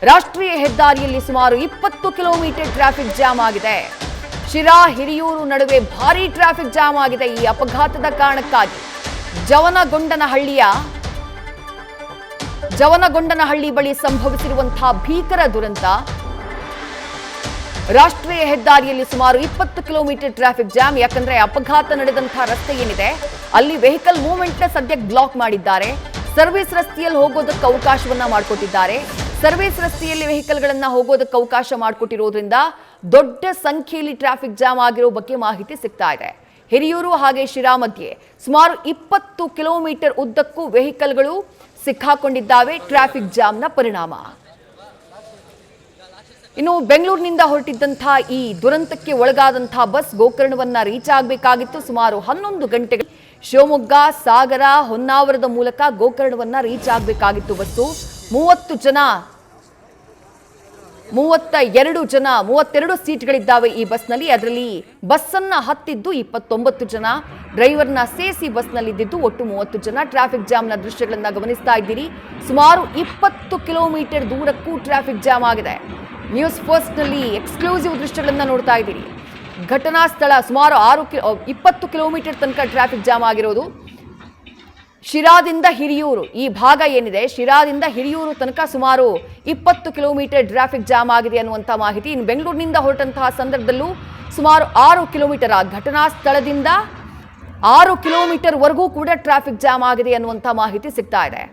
ರಾಷ್ಟ್ರೀಯ ಹೆದ್ದಾರಿಯಲ್ಲಿ ಸುಮಾರು 20 ಕಿಲೋಮೀಟರ್ ಟ್ರಾಫಿಕ್ ಜಾಮ್ ಆಗಿದೆ. ಶಿರಾ ಹಿರಿಯೂರು ನಡುವೆ ಭಾರೀ ಟ್ರಾಫಿಕ್ ಜಾಮ್ ಆಗಿದೆ. ಈ ಅಪಘಾತದ ಕಾರಣಕ್ಕಾಗಿ ಜವನಗೊಂಡನಹಳ್ಳಿ ಬಳಿ ಸಂಭವಿಸಿರುವಂತಹ ಭೀಕರ ದುರಂತ. ರಾಷ್ಟ್ರೀಯ ಹೆದ್ದಾರಿಯಲ್ಲಿ ಸುಮಾರು 20 ಕಿಲೋಮೀಟರ್ ಟ್ರಾಫಿಕ್ ಜಾಮ್. ಯಾಕಂದ್ರೆ ಅಪಘಾತ ನಡೆದಂತಹ ರಸ್ತೆ ಏನಿದೆ ಅಲ್ಲಿ ವೆಹಿಕಲ್ ಮೂವ್ಮೆಂಟ್ ನ ಸದ್ಯಕ್ಕೆ ಬ್ಲಾಕ್ ಮಾಡಿದ್ದಾರೆ. ಸರ್ವಿಸ್ ರಸ್ತೆಯಲ್ಲಿ ಹೋಗೋದಕ್ಕೆ ಅವಕಾಶವನ್ನ ಮಾಡಿಕೊಟ್ಟಿದ್ದಾರೆ. ಸರ್ವಿಸ್ ರಸ್ತೆಯಲ್ಲಿ ವೆಹಿಕಲ್ ಗಳನ್ನ ಹೋಗೋದಕ್ಕೆ ಅವಕಾಶ ಮಾಡಿಕೊಟ್ಟಿರೋದ್ರಿಂದ ದೊಡ್ಡ ಸಂಖ್ಯೆಯಲ್ಲಿ ಟ್ರಾಫಿಕ್ ಜಾಮ್ ಆಗಿರೋ ಬಗ್ಗೆ ಮಾಹಿತಿ ಸಿಗ್ತಾ ಇದೆ. ಹಿರಿಯೂರು ಹಾಗೆ ಶಿರಾ ಮಧ್ಯೆ ಸುಮಾರು 20 ಕಿಲೋಮೀಟರ್ ಉದ್ದಕ್ಕೂ ವೆಹಿಕಲ್ಗಳು ಸಿಕ್ಕಾಕೊಂಡಿದ್ದಾವೆ ಟ್ರಾಫಿಕ್ ಜಾಮ್ನ ಪರಿಣಾಮ. ಇನ್ನು ಬೆಂಗಳೂರಿನಿಂದ ಹೊರಟಿದ್ದಂತಹ ಈ ದುರಂತಕ್ಕೆ ಒಳಗಾದಂತಹ ಬಸ್ ಗೋಕರ್ಣವನ್ನ ರೀಚ್ ಆಗಬೇಕಾಗಿತ್ತು. ಸುಮಾರು 11 ಗಂಟೆಗಳು ಶಿವಮೊಗ್ಗ, ಸಾಗರ, ಹೊನ್ನಾವರದ ಮೂಲಕ ಗೋಕರ್ಣವನ್ನ ರೀಚ್ ಆಗಬೇಕಾಗಿತ್ತು ಬಸ್ಸು. 32 ಸೀಟ್ಗಳಿದ್ದಾವೆ ಈ ಬಸ್ನಲ್ಲಿ. ಅದರಲ್ಲಿ ಬಸ್ಸನ್ನ ಹತ್ತಿದ್ದು 29 ಜನ, ಡ್ರೈವರ್ನ ಸೇರಿಸಿ ಬಸ್ನಲ್ಲಿದ್ದು ಒಟ್ಟು 30 ಜನ. ಟ್ರಾಫಿಕ್ ಜಾಮ್ನ ದೃಶ್ಯಗಳನ್ನ ಗಮನಿಸ್ತಾ ಇದ್ದೀರಿ. ಸುಮಾರು 20 ಕಿಲೋಮೀಟರ್ ದೂರಕ್ಕೂ ಟ್ರಾಫಿಕ್ ಜಾಮ್ ಆಗಿದೆ. ನ್ಯೂಸ್ ಫಸ್ಟ್ ನಲ್ಲಿ ಎಕ್ಸ್ಕ್ಲೂಸಿವ್ ದೃಶ್ಯಗಳನ್ನ ನೋಡ್ತಾ ಇದ್ದೀರಿ. ಘಟನಾ ಸ್ಥಳ ಸುಮಾರು 20 ಕಿಲೋಮೀಟರ್ ತನಕ ಟ್ರಾಫಿಕ್ ಜಾಮ್ ಆಗಿರೋದು. ಶಿರಾದಿಂದ ಹಿರಿಯೂರು ಈ ಭಾಗ ಏನಿದೆ, ಶಿರಾದಿಂದ ಹಿರಿಯೂರು ತನಕ ಸುಮಾರು 20 ಕಿಲೋಮೀಟರ್ ಟ್ರಾಫಿಕ್ ಜಾಮ್ ಆಗಿದೆ ಅನ್ನುವಂಥ ಮಾಹಿತಿ. ಇನ್ನು ಬೆಂಗಳೂರಿನಿಂದ ಹೊರಟಂತಹ ಸಂದರ್ಭದಲ್ಲೂ ಸುಮಾರು 6 ಕಿಲೋಮೀಟರ್, ಆ ಘಟನಾ ಸ್ಥಳದಿಂದ 6 ಕಿಲೋಮೀಟರ್ ವರೆಗೂ ಕೂಡ ಟ್ರಾಫಿಕ್ ಜಾಮ್ ಆಗಿದೆ ಅನ್ನುವಂಥ ಮಾಹಿತಿ ಸಿಗ್ತಾ ಇದೆ.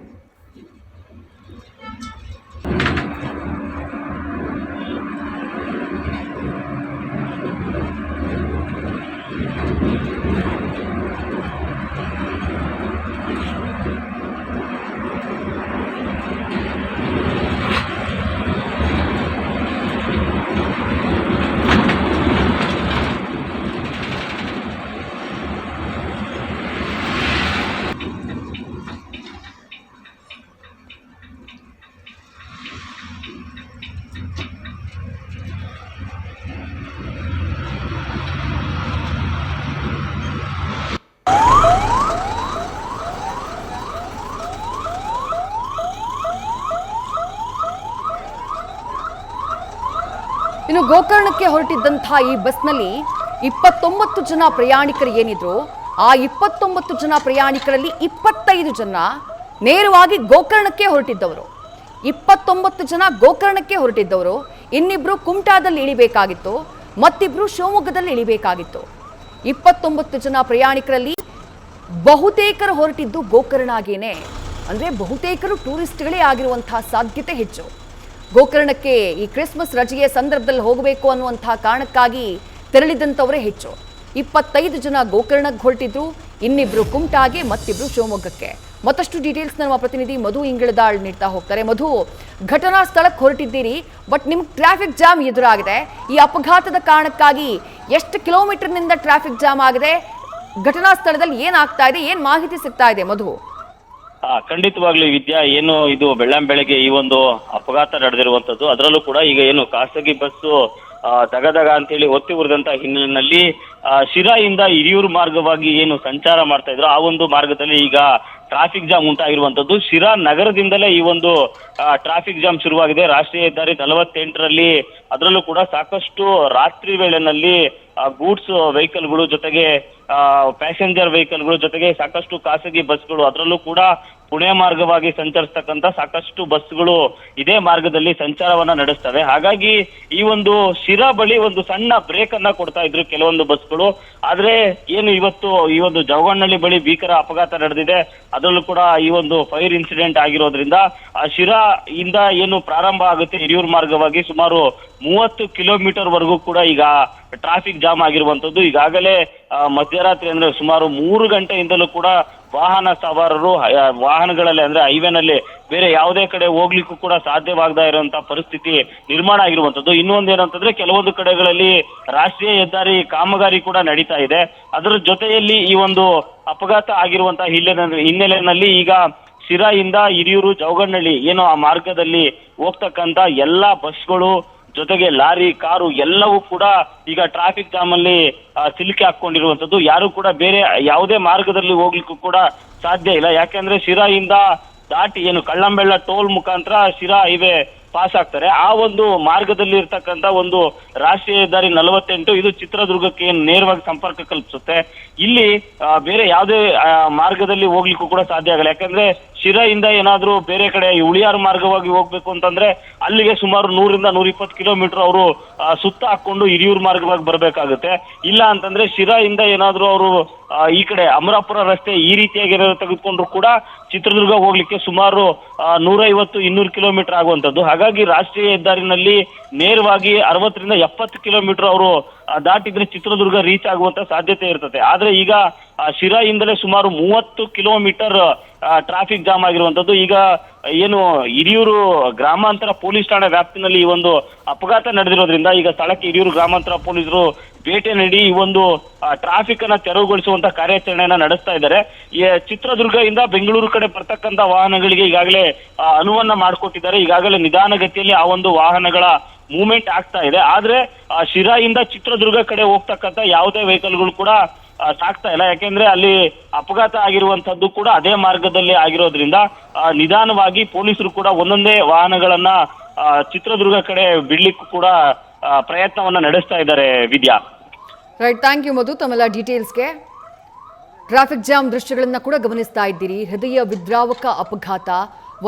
ಇನ್ನು ಗೋಕರ್ಣಕ್ಕೆ ಹೊರಟಿದ್ದಂತಹ ಈ ಬಸ್ನಲ್ಲಿ 29 ಜನ ಪ್ರಯಾಣಿಕರು ಏನಿದ್ರು, ಆ 29 ಜನ ಪ್ರಯಾಣಿಕರಲ್ಲಿ 25 ಜನ ನೇರವಾಗಿ ಗೋಕರ್ಣಕ್ಕೆ ಹೊರಟಿದ್ದವರು. 29 ಜನ ಗೋಕರ್ಣಕ್ಕೆ ಹೊರಟಿದ್ದವರು. ಇನ್ನಿಬ್ರು ಕುಮಟಾದಲ್ಲಿ ಇಳಿಬೇಕಾಗಿತ್ತು, ಮತ್ತಿಬ್ರು ಶಿವಮೊಗ್ಗದಲ್ಲಿ ಇಳಿಬೇಕಾಗಿತ್ತು. 29 ಜನ ಪ್ರಯಾಣಿಕರಲ್ಲಿ ಬಹುತೇಕರು ಹೊರಟಿದ್ದು ಗೋಕರ್ಣಗೇನೆ. ಅಂದ್ರೆ ಬಹುತೇಕರು ಟೂರಿಸ್ಟ್ಗಳೇ ಆಗಿರುವಂತಹ ಸಾಧ್ಯತೆ ಹೆಚ್ಚು. ಗೋಕರ್ಣಕ್ಕೆ ಈ ಕ್ರಿಸ್ಮಸ್ ರಜೆಯ ಸಂದರ್ಭದಲ್ಲಿ ಹೋಗಬೇಕು ಅನ್ನುವಂತಹ ಕಾರಣಕ್ಕಾಗಿ ತೆರಳಿದಂಥವರೇ ಹೆಚ್ಚು. 25 ಜನ ಗೋಕರ್ಣಕ್ಕೆ ಹೊರಟಿದ್ರು, ಇನ್ನಿಬ್ರು ಕುಮಟಾಗೆ, ಮತ್ತಿಬ್ರು ಶಿವಮೊಗ್ಗಕ್ಕೆ. ಮತ್ತಷ್ಟು ಡೀಟೇಲ್ಸ್ ನಮ್ಮ ಪ್ರತಿನಿಧಿ ಮಧು ಇಂಗಳದಾಳ್ ನೀಡ್ತಾ ಹೋಗ್ತಾರೆ. ಮಧು, ಘಟನಾ ಸ್ಥಳಕ್ಕೆ ಹೊರಟಿದ್ದೀರಿ, ಬಟ್ ನಿಮ್ಗೆ ಟ್ರಾಫಿಕ್ ಜಾಮ್ ಎದುರಾಗಿದೆ. ಈ ಅಪಘಾತದ ಕಾರಣಕ್ಕಾಗಿ ಎಷ್ಟು ಕಿಲೋಮೀಟರ್ನಿಂದ ಟ್ರಾಫಿಕ್ ಜಾಮ್ ಆಗಿದೆ? ಘಟನಾ ಸ್ಥಳದಲ್ಲಿ ಏನಾಗ್ತಾ ಇದೆ, ಏನ್ ಮಾಹಿತಿ ಸಿಗ್ತಾ ಇದೆ ಮಧು? ಖಂಡಿತವಾಗ್ಲೂ ವಿದ್ಯಾ, ಏನು ಇದು ಬೆಳ್ಳಂಬೆಳಗ್ಗೆ ಈ ಒಂದು ಅಪಘಾತ ನಡೆದಿರುವಂತದ್ದು. ಅದರಲ್ಲೂ ಕೂಡ ಈಗ ಏನು ಖಾಸಗಿ ಬಸ್ಸು ದಗದಗ ಅಂತೇಳಿ ಒತ್ತಿ ಉರಿದಂತ ಹಿನ್ನೆಲೆಯಲ್ಲಿ ಶಿರಾಯಿಂದ ಹಿರಿಯೂರು ಮಾರ್ಗವಾಗಿ ಏನು ಸಂಚಾರ ಮಾಡ್ತಾ ಇದ್ರು, ಆ ಒಂದು ಮಾರ್ಗದಲ್ಲಿ ಈಗ ಟ್ರಾಫಿಕ್ ಜಾಮ್ ಉಂಟಾಗಿರುವಂತದ್ದು. ಶಿರಾ ನಗರದಿಂದಲೇ ಈ ಒಂದು ಟ್ರಾಫಿಕ್ ಜಾಮ್ ಶುರುವಾಗಿದೆ. ರಾಷ್ಟ್ರೀಯ ಹೆದ್ದಾರಿ 48ರಲ್ಲಿ ಅದರಲ್ಲೂ ಕೂಡ ಸಾಕಷ್ಟು ರಾತ್ರಿ ವೇಳೆನಲ್ಲಿ ಗೂಡ್ಸ್ ವೆಹಿಕಲ್ಗಳು ಜೊತೆಗೆ ಪ್ಯಾಸೆಂಜರ್ ವೆಹಿಕಲ್ಗಳು ಜೊತೆಗೆ ಸಾಕಷ್ಟು ಖಾಸಗಿ ಬಸ್ಗಳು, ಅದರಲ್ಲೂ ಕೂಡ ಪುಣೆ ಮಾರ್ಗವಾಗಿ ಸಂಚರಿಸ್ತಕ್ಕಂಥ ಸಾಕಷ್ಟು ಬಸ್ಗಳು ಇದೇ ಮಾರ್ಗದಲ್ಲಿ ಸಂಚಾರವನ್ನ ನಡೆಸ್ತವೆ. ಹಾಗಾಗಿ ಈ ಒಂದು ಶಿರಾ ಬಳಿ ಒಂದು ಸಣ್ಣ ಬ್ರೇಕ್ ಅನ್ನ ಕೊಡ್ತಾ ಇದ್ರು ಕೆಲವೊಂದು ಬಸ್ಗಳು. ಆದ್ರೆ ಏನು ಇವತ್ತು ಈ ಒಂದು ಜವಗಣ್ಣಹಳ್ಳಿ ಬಳಿ ಭೀಕರ ಅಪಘಾತ ನಡೆದಿದೆ. ಅದರಲ್ಲೂ ಕೂಡ ಈ ಒಂದು ಫೈರ್ ಇನ್ಸಿಡೆಂಟ್ ಆಗಿರೋದ್ರಿಂದ ಆ ಶಿರಾ ಇಂದ ಏನು ಪ್ರಾರಂಭ ಆಗುತ್ತೆ ಹಿರಿಯೂರು ಮಾರ್ಗವಾಗಿ ಸುಮಾರು 30 ಕಿಲೋಮೀಟರ್ ವರೆಗೂ ಕೂಡ ಈಗ ಟ್ರಾಫಿಕ್ ಜಾಮ್ ಆಗಿರುವಂತದ್ದು. ಈಗಾಗಲೇ ಮಧ್ಯರಾತ್ರಿ ಅಂದ್ರೆ ಸುಮಾರು 3 ಗಂಟೆಯಿಂದಲೂ ಕೂಡ ವಾಹನ ಸವಾರರು ವಾಹನಗಳಲ್ಲಿ ಅಂದ್ರೆ ಹೈವೇನಲ್ಲಿ ಬೇರೆ ಯಾವುದೇ ಕಡೆ ಹೋಗ್ಲಿಕ್ಕೂ ಕೂಡ ಸಾಧ್ಯವಾಗದ ಇರುವಂತಹ ಪರಿಸ್ಥಿತಿ ನಿರ್ಮಾಣ ಆಗಿರುವಂತದ್ದು. ಇನ್ನೊಂದು ಏನಂತಂದ್ರೆ ಕೆಲವೊಂದು ಕಡೆಗಳಲ್ಲಿ ರಾಷ್ಟ್ರೀಯ ಹೆದ್ದಾರಿ ಕಾಮಗಾರಿ ಕೂಡ ನಡೀತಾ ಇದೆ. ಅದರ ಜೊತೆಯಲ್ಲಿ ಈ ಒಂದು ಅಪಘಾತ ಆಗಿರುವಂತಹ ಹಿನ್ನೆಲೆಯಲ್ಲಿ ಈಗ ಶಿರಾಯಿಂದ ಹಿರಿಯೂರು ಜವಗಣ್ಣಹಳ್ಳಿ ಏನು ಆ ಮಾರ್ಗದಲ್ಲಿ ಹೋಗ್ತಕ್ಕಂತ ಎಲ್ಲಾ ಬಸ್ಗಳು ಜೊತೆಗೆ ಲಾರಿ, ಕಾರು ಎಲ್ಲವೂ ಕೂಡ ಈಗ ಟ್ರಾಫಿಕ್ ಜಾಮ್ ಅಲ್ಲಿ ಸಿಲುಕಿ ಹಾಕೊಂಡಿರುವಂತದ್ದು. ಯಾರು ಕೂಡ ಬೇರೆ ಯಾವುದೇ ಮಾರ್ಗದಲ್ಲಿ ಹೋಗ್ಲಿಕ್ಕೂ ಕೂಡ ಸಾಧ್ಯ ಇಲ್ಲ. ಯಾಕೆಂದ್ರೆ ಶಿರಾಯಿಂದ ದಾಟಿ ಏನು ಕಳ್ಳಂಬೆಳ್ಳ ಟೋಲ್ ಮುಖಾಂತರ ಶಿರಾ ಹೈವೇ ಪಾಸ್ ಆಗ್ತಾರೆ. ಆ ಒಂದು ಮಾರ್ಗದಲ್ಲಿ ಇರ್ತಕ್ಕಂಥ ಒಂದು ರಾಷ್ಟ್ರೀಯ ಹೆದ್ದಾರಿ 48 ಇದು ಚಿತ್ರದುರ್ಗಕ್ಕೆ ನೇರವಾಗಿ ಸಂಪರ್ಕ ಕಲ್ಪಿಸುತ್ತೆ. ಇಲ್ಲಿ ಬೇರೆ ಯಾವುದೇ ಮಾರ್ಗದಲ್ಲಿ ಹೋಗ್ಲಿಕ್ಕೂ ಕೂಡ ಸಾಧ್ಯ ಆಗಲ್ಲ. ಯಾಕಂದ್ರೆ ಶಿರಾಯಿಂದ ಏನಾದ್ರೂ ಬೇರೆ ಕಡೆ ಉಳಿಯಾರು ಮಾರ್ಗವಾಗಿ ಹೋಗ್ಬೇಕು ಅಂತಂದ್ರೆ ಅಲ್ಲಿಗೆ ಸುಮಾರು 100ರಿಂದ 120 ಕಿಲೋಮೀಟರ್ ಅವರು ಸುತ್ತ ಹಾಕೊಂಡು ಹಿರಿಯೂರು ಮಾರ್ಗವಾಗಿ ಬರ್ಬೇಕಾಗುತ್ತೆ. ಇಲ್ಲ ಅಂತಂದ್ರೆ ಶಿರಾಯಿಂದ ಏನಾದ್ರೂ ಅವರು ಈ ಕಡೆ ಅಮರಾಪುರ ರಸ್ತೆ ಈ ರೀತಿಯಾಗಿ ಏನಾದ್ರು ತೆಗೆದುಕೊಂಡ್ರು ಕೂಡ ಚಿತ್ರದುರ್ಗ ಹೋಗ್ಲಿಕ್ಕೆ ಸುಮಾರು 150-200 ಕಿಲೋಮೀಟರ್ ಆಗುವಂತದ್ದು. ಹಾಗಾಗಿ ರಾಷ್ಟ್ರೀಯ ಹೆದ್ದಾರಿನಲ್ಲಿ ನೇರವಾಗಿ 60ರಿಂದ 70 ಕಿಲೋಮೀಟರ್ ಅವರು ದಾಟಿದ್ರೆ ಚಿತ್ರದುರ್ಗ ರೀಚ್ ಆಗುವಂತ ಸಾಧ್ಯತೆ ಇರ್ತದೆ. ಆದ್ರೆ ಈಗ ಶಿರಾಯಿಂದಲೇ ಸುಮಾರು 30 ಕಿಲೋಮೀಟರ್ ಟ್ರಾಫಿಕ್ ಜಾಮ್ ಆಗಿರುವಂತದ್ದು. ಈಗ ಏನು ಹಿರಿಯೂರು ಗ್ರಾಮಾಂತರ ಪೊಲೀಸ್ ಠಾಣೆ ವ್ಯಾಪ್ತಿನಲ್ಲಿ ಈ ಒಂದು ಅಪಘಾತ ನಡೆದಿರೋದ್ರಿಂದ ಈಗ ಸ್ಥಳಕ್ಕೆ ಹಿರಿಯೂರು ಗ್ರಾಮಾಂತರ ಪೊಲೀಸರು ಭೇಟಿ ನೀಡಿ ಈ ಒಂದು ಟ್ರಾಫಿಕ್ ಅನ್ನ ತೆರವುಗೊಳಿಸುವಂತ ಕಾರ್ಯಾಚರಣೆಯನ್ನ ನಡೆಸ್ತಾ ಇದ್ದಾರೆ. ಚಿತ್ರದುರ್ಗ ಇಂದ ಬೆಂಗಳೂರು ಕಡೆ ಬರ್ತಕ್ಕಂತ ವಾಹನಗಳಿಗೆ ಈಗಾಗಲೇ ಅನುವನ್ನ ಮಾಡಿಕೊಟ್ಟಿದ್ದಾರೆ. ಈಗಾಗಲೇ ನಿಧಾನಗತಿಯಲ್ಲಿ ಆ ಒಂದು ವಾಹನಗಳ ಮೂವ್ಮೆಂಟ್ ಆಗ್ತಾ ಇದೆ. ಆದ್ರೆ ಶಿರಾಯಿಂದ ಚಿತ್ರದುರ್ಗ ಕಡೆ ಹೋಗ್ತಕ್ಕಂತ ಯಾವುದೇ ವೆಹಿಕಲ್ಗಳು ಕೂಡ ಸಾಕ್ತಾ ಇಲ್ಲ. ಯಾಕೆಂದ್ರೆ ಅಲ್ಲಿ ಅಪಘಾತ ಆಗಿರುವಂತದ್ದು ಕೂಡ ಅದೇ ಮಾರ್ಗದಲ್ಲಿ ಆಗಿರೋದ್ರಿಂದ ನಿಧಾನವಾಗಿ ಪೊಲೀಸರು ಕೂಡ ಒಂದೊಂದೇ ವಾಹನಗಳನ್ನ ಚಿತ್ರದುರ್ಗ ಕಡೆ ಬಿಡ್ಲಿಕ್ಕೂ ಕೂಡ ಪ್ರಯತ್ನವನ್ನ ನಡೆಸ್ತಾ ಇದ್ದಾರೆ. ವಿದ್ಯಾ, ರೈಟ್, ಥ್ಯಾಂಕ್ ಯು ಮಧು ತಮ್ಮೆಲ್ಲ ಡೀಟೇಲ್ಸ್ಗೆ. ಟ್ರಾಫಿಕ್ ಜಾಮ್ ದೃಶ್ಯಗಳನ್ನ ಕೂಡ ಗಮನಿಸ್ತಾ ಇದ್ದೀರಿ. ಹೃದಯ ವಿದ್ರಾವಕ ಅಪಘಾತ,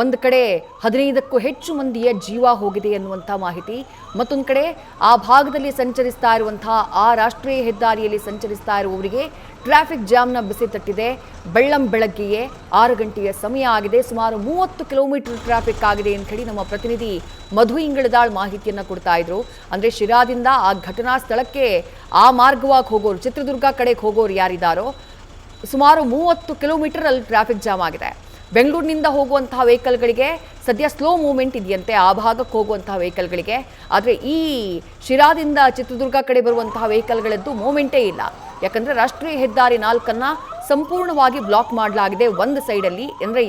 ಒಂದು ಕಡೆ 15ಕ್ಕೂ ಹೆಚ್ಚು ಮಂದಿಯ ಜೀವ ಹೋಗಿದೆ ಎನ್ನುವಂಥ ಮಾಹಿತಿ, ಮತ್ತೊಂದು ಕಡೆ ಆ ಭಾಗದಲ್ಲಿ ಸಂಚರಿಸ್ತಾ ಇರುವಂತಹ ಆ ರಾಷ್ಟ್ರೀಯ ಹೆದ್ದಾರಿಯಲ್ಲಿ ಸಂಚರಿಸ್ತಾ ಇರುವವರಿಗೆ ಟ್ರಾಫಿಕ್ ಜಾಮ್ನ ಬಿಸಿ ತಟ್ಟಿದೆ. ಬೆಳ್ಳಂಬೆಳಗ್ಗೆಯೇ 6 ಗಂಟೆಯ ಸಮಯ ಆಗಿದೆ. ಸುಮಾರು 30 ಕಿಲೋಮೀಟರ್ ಟ್ರಾಫಿಕ್ ಆಗಿದೆ ಅಂತ ಹೇಳಿ ನಮ್ಮ ಪ್ರತಿನಿಧಿ ಮಧು ಇಂಗಳದಾಳ್ ಮಾಹಿತಿಯನ್ನು ಕೊಡ್ತಾ ಇದ್ರು. ಅಂದರೆ ಶಿರಾದಿಂದ ಆ ಘಟನಾ ಸ್ಥಳಕ್ಕೆ ಆ ಮಾರ್ಗವಾಗಿ ಹೋಗೋರು, ಚಿತ್ರದುರ್ಗ ಕಡೆಗೆ ಹೋಗೋರು ಯಾರಿದ್ದಾರೋ ಸುಮಾರು 30 ಕಿಲೋಮೀಟರ್ ಅಲ್ಲಿ ಟ್ರಾಫಿಕ್ ಜಾಮ್ ಆಗಿದೆ. ಬೆಂಗಳೂರಿನಿಂದ ಹೋಗುವಂತಹ ವೆಹಿಕಲ್ಗಳಿಗೆ ಸದ್ಯ ಸ್ಲೋ ಮೂವ್ಮೆಂಟ್ ಇದೆಯಂತೆ ಆ ಭಾಗಕ್ಕೆ ಹೋಗುವಂತಹ ವೆಹಿಕಲ್ಗಳಿಗೆ. ಆದರೆ ಈ ಶಿರಾದಿಂದ ಚಿತ್ರದುರ್ಗ ಕಡೆ ಬರುವಂತಹ ವೆಹಿಕಲ್ಗಳದ್ದು ಮೂವ್ಮೆಂಟೇ ಇಲ್ಲ. ಯಾಕಂದರೆ ರಾಷ್ಟ್ರೀಯ ಹೆದ್ದಾರಿ 4 ಸಂಪೂರ್ಣವಾಗಿ ಬ್ಲಾಕ್ ಮಾಡಲಾಗಿದೆ. ಒಂದು ಸೈಡಲ್ಲಿ ಅಂದರೆ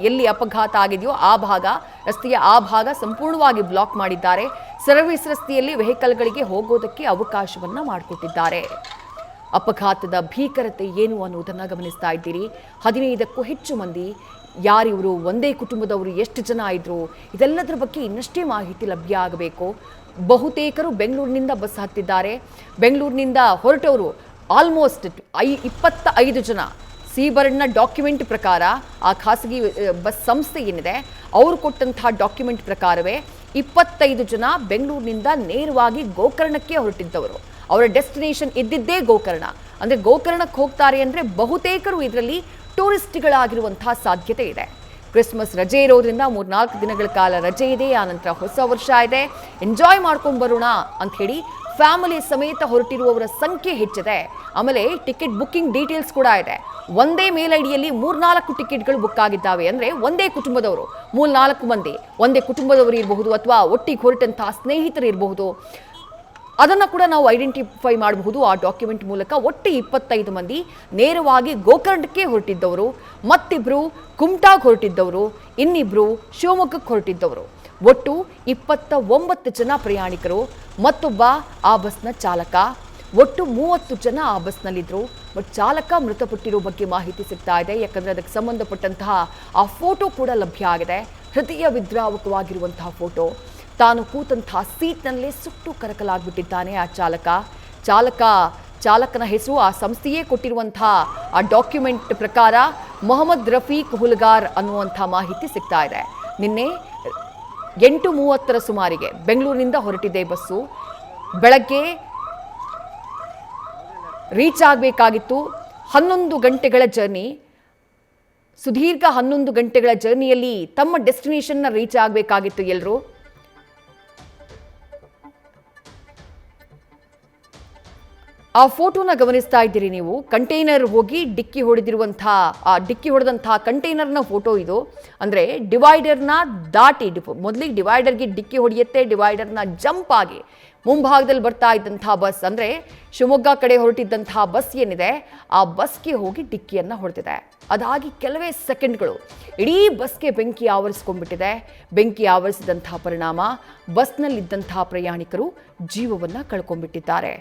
ಎಲ್ಲಿ ಅಪಘಾತ ಆಗಿದೆಯೋ ಆ ಭಾಗ, ರಸ್ತೆಯ ಆ ಭಾಗ ಸಂಪೂರ್ಣವಾಗಿ ಬ್ಲಾಕ್ ಮಾಡಿದ್ದಾರೆ. ಸರ್ವಿಸ್ ರಸ್ತೆಯಲ್ಲಿ ವೆಹಿಕಲ್ಗಳಿಗೆ ಹೋಗೋದಕ್ಕೆ ಅವಕಾಶವನ್ನು ಮಾಡಿಕೊಟ್ಟಿದ್ದಾರೆ. ಅಪಘಾತದ ಭೀಕರತೆ ಏನು ಅನ್ನೋದನ್ನು ಗಮನಿಸ್ತಾ ಇದ್ದೀರಿ. 15ಕ್ಕೂ ಹೆಚ್ಚು ಮಂದಿ, ಯಾರಿವರು, ಒಂದೇ ಕುಟುಂಬದವರು ಎಷ್ಟು ಜನ ಇದ್ರು, ಇದೆಲ್ಲದರ ಬಗ್ಗೆ ಇನ್ನಷ್ಟೇ ಮಾಹಿತಿ ಲಭ್ಯ ಆಗಬೇಕು. ಬಹುತೇಕರು ಬೆಂಗಳೂರಿನಿಂದ ಬಸ್ ಹತ್ತಿದ್ದಾರೆ. ಬೆಂಗಳೂರಿನಿಂದ ಹೊರಟವರು ಆಲ್ಮೋಸ್ಟ್ 25 ಜನ. ಸೀಬರ್ಡ್ನ ಡಾಕ್ಯುಮೆಂಟ್ ಪ್ರಕಾರ, ಆ ಖಾಸಗಿ ಬಸ್ ಸಂಸ್ಥೆ ಏನಿದೆ ಅವರು ಕೊಟ್ಟಂತಹ ಡಾಕ್ಯುಮೆಂಟ್ ಪ್ರಕಾರವೇ 25 ಜನ ಬೆಂಗಳೂರಿನಿಂದ ನೇರವಾಗಿ ಗೋಕರ್ಣಕ್ಕೆ ಹೊರಟಿದ್ದವರು. ಅವರ ಡೆಸ್ಟಿನೇಷನ್ ಇದ್ದಿದ್ದೇ ಗೋಕರ್ಣ. ಅಂದರೆ ಗೋಕರ್ಣಕ್ಕೆ ಹೋಗ್ತಾರೆ ಅಂದರೆ ಬಹುತೇಕರು ಇದರಲ್ಲಿ ಟೂರಿಸ್ಟ್ಗಳಾಗಿರುವಂತಹ ಸಾಧ್ಯತೆ ಇದೆ. ಕ್ರಿಸ್ಮಸ್ ರಜೆ ಇರೋದ್ರಿಂದ 3-4 ದಿನಗಳ ಕಾಲ ರಜೆ ಇದೆ, ಆನಂತರ ಹೊಸ ವರ್ಷ ಇದೆ, ಎಂಜಾಯ್ ಮಾಡ್ಕೊಂಡು ಬರೋಣ ಅಂತ ಹೇಳಿ ಫ್ಯಾಮಿಲಿ ಸಮೇತ ಹೊರಟಿರುವವರ ಸಂಖ್ಯೆ ಹೆಚ್ಚಿದೆ. ಆಮೇಲೆ ಟಿಕೆಟ್ ಬುಕ್ಕಿಂಗ್ ಡೀಟೇಲ್ಸ್ ಕೂಡ ಇದೆ. ಒಂದೇ ಮೇಲ್ ಐಡಿಯಲ್ಲಿ 3-4 ಟಿಕೆಟ್ಗಳು ಬುಕ್ ಆಗಿದ್ದಾವೆ. ಅಂದರೆ ಒಂದೇ ಕುಟುಂಬದವರು 3-4 ಮಂದಿ, ಒಂದೇ ಕುಟುಂಬದವರು ಇರಬಹುದು ಅಥವಾ ಒಟ್ಟಿಗೆ ಹೊರಟಂತಹ ಸ್ನೇಹಿತರು ಇರಬಹುದು. ಅದನ್ನು ಕೂಡ ನಾವು ಐಡೆಂಟಿಫೈ ಮಾಡಬಹುದು ಆ ಡಾಕ್ಯುಮೆಂಟ್ ಮೂಲಕ. ಒಟ್ಟು 25 ಮಂದಿ ನೇರವಾಗಿ ಗೋಕರ್ಣಕ್ಕೆ ಹೊರಟಿದ್ದವರು, ಮತ್ತಿಬ್ಬರು ಕುಮಟಾಗೆ ಹೊರಟಿದ್ದವರು, ಇನ್ನಿಬ್ಬರು ಶಿವಮೊಗ್ಗಕ್ಕೆ ಹೊರಟಿದ್ದವರು. ಒಟ್ಟು 29 ಜನ ಪ್ರಯಾಣಿಕರು, ಮತ್ತೊಬ್ಬ ಆ ಬಸ್ನ ಚಾಲಕ. ಒಟ್ಟು 30 ಜನ ಆ ಬಸ್ನಲ್ಲಿದ್ದರು. ಬಟ್ ಚಾಲಕ ಮೃತಪಟ್ಟಿರೋ ಬಗ್ಗೆ ಮಾಹಿತಿ ಸಿಗ್ತಾ ಇದೆ. ಯಾಕಂದರೆ ಅದಕ್ಕೆ ಸಂಬಂಧಪಟ್ಟಂತಹ ಆ ಫೋಟೋ ಕೂಡ ಲಭ್ಯ ಆಗಿದೆ. ಹೃದಯ ವಿದ್ರಾವಕವಾಗಿರುವಂತಹ ಫೋಟೋ. ತಾನು ಕೂತಂತಹ ಸೀಟ್ನಲ್ಲೇ ಸುಟ್ಟು ಕರಕಲಾಗ್ಬಿಟ್ಟಿದ್ದಾನೆ ಆ ಚಾಲಕನ ಹೆಸರು ಆ ಸಂಸ್ಥೆಯೇ ಕೊಟ್ಟಿರುವಂತಹ ಆ ಡಾಕ್ಯುಮೆಂಟ್ ಪ್ರಕಾರ ಮೊಹಮ್ಮದ್ ರಫೀಕ್ ಹುಲ್ಗಾರ್ ಅನ್ನುವಂಥ ಮಾಹಿತಿ ಸಿಗ್ತಾ ಇದೆ. ನಿನ್ನೆ 8:30 ಸುಮಾರಿಗೆ ಬೆಂಗಳೂರಿನಿಂದ ಹೊರಟಿದೆ ಬಸ್ಸು. ಬೆಳಗ್ಗೆ ರೀಚ್ ಆಗಬೇಕಾಗಿತ್ತು. 11 ಗಂಟೆಗಳ ಜರ್ನಿ, ಸುದೀರ್ಘ 11 ಗಂಟೆಗಳ ಜರ್ನಿಯಲ್ಲಿ ತಮ್ಮ ಡೆಸ್ಟಿನೇಷನ್ನ ರೀಚ್ ಆಗಬೇಕಾಗಿತ್ತು ಎಲ್ಲರೂ. ಆ ಫೋಟೋನ ಗಮನಿಸ್ತಾ ಇದ್ದೀರಿ ನೀವು. ಕಂಟೈನರ್ ಹೋಗಿ ಡಿಕ್ಕಿ ಹೊಡೆದಂತಹ ಕಂಟೈನರ್ನ ಫೋಟೋ ಇದು. ಅಂದರೆ ಡಿವೈಡರ್ನ ದಾಟಿ, ಮೊದಲಿಗೆ ಡಿವೈಡರ್ಗೆ ಡಿಕ್ಕಿ ಹೊಡೆಯುತ್ತೆ, ಡಿವೈಡರ್ನ ಜಂಪ್ ಆಗಿ ಮುಂಭಾಗದಲ್ಲಿ ಬರ್ತಾ ಇದ್ದಂತಹ ಬಸ್, ಅಂದರೆ ಶಿವಮೊಗ್ಗ ಕಡೆ ಹೊರಟಿದ್ದಂತಹ ಬಸ್ ಏನಿದೆ ಆ ಬಸ್ಗೆ ಹೋಗಿ ಡಿಕ್ಕಿಯನ್ನು ಹೊಡೆದಿದೆ. ಅದಾಗಿ ಕೆಲವೇ ಸೆಕೆಂಡ್ಗಳು ಇಡೀ ಬಸ್ಗೆ ಬೆಂಕಿ ಆವರಿಸ್ಕೊಂಡ್ಬಿಟ್ಟಿದೆ. ಬೆಂಕಿ ಆವರಿಸಿದಂತಹ ಪರಿಣಾಮ ಬಸ್ನಲ್ಲಿದ್ದಂತಹ ಪ್ರಯಾಣಿಕರು ಜೀವವನ್ನು ಕಳ್ಕೊಂಡ್ಬಿಟ್ಟಿದ್ದಾರೆ.